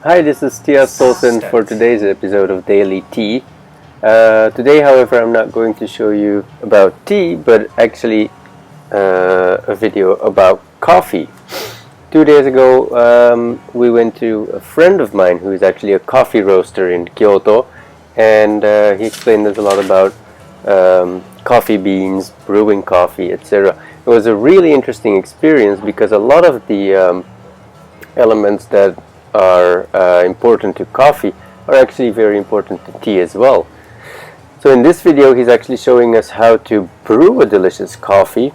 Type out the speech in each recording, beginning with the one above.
Hi, this is Tia Solson for today's episode of Daily Tea. Today, however, I'm not going to show you about tea, but actually a video about coffee. 2 days ago, we went to a friend of mine who is actually a coffee roaster in Kyoto, and he explained us a lot about coffee beans, brewing coffee, etc. It was a really interesting experience because a lot of the elements that are important to coffee are actually very important to tea as well. So in this video he's actually showing us how to brew a delicious coffee,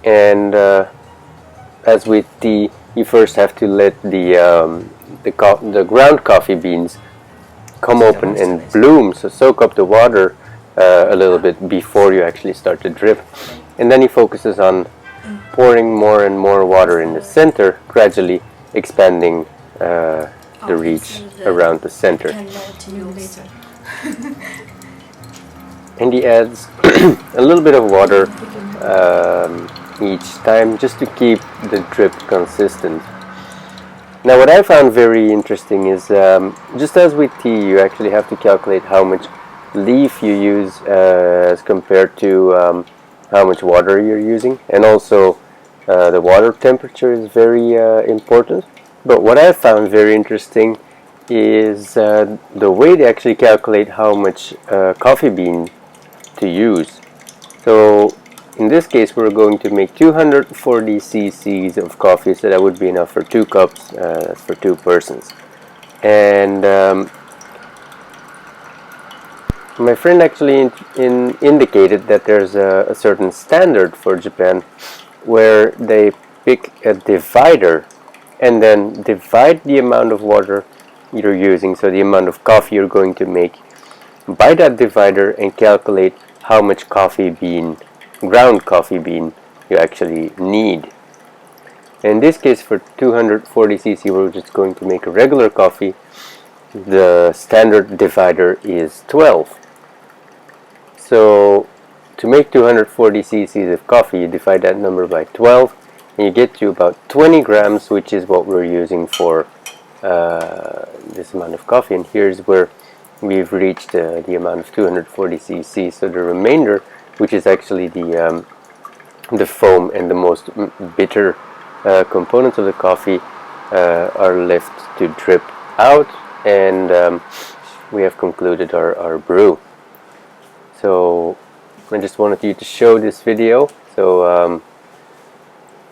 and as with tea you first have to let the ground coffee beans come open and bloom, so soak up the water a little bit before you actually start to drip. And then he focuses on pouring more and more water in the center, gradually expanding the reach around the center. And he adds a little bit of water each time just to keep the drip consistent. Now what I found very interesting is just as with tea you actually have to calculate how much leaf you use as compared to how much water you're using, and also the water temperature is very important. But what I found very interesting is the way they actually calculate how much coffee bean to use. So in this case we're going to make 240 cc's of coffee, so that would be enough for 2 cups for 2 persons. And my friend actually indicated that there's a certain standard for Japan where they pick a divider and then divide the amount of water you're using, so the amount of coffee you're going to make, by that divider, and calculate how much ground coffee bean you actually need. In this case for 240 cc we're just going to make a regular coffee. The standard divider is 12. So to make 240 cc's of coffee you divide that number by 12 and you get to about 20 grams, which is what we're using for this amount of coffee. And here's where we've reached the amount of 240 cc. So the remainder, which is actually the foam and the most bitter components of the coffee, are left to drip out, and we have concluded our brew. So I just wanted you to show this video, so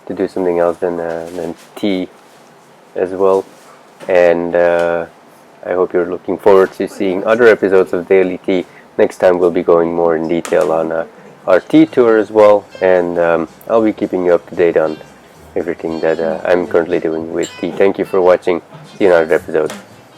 to do something else than tea as well. And I hope you're looking forward to seeing other episodes of Daily Tea. Next time we'll be going more in detail on our tea tour as well, and I'll be keeping you up to date on everything that I'm currently doing with tea. Thank you for watching. See you in another episode.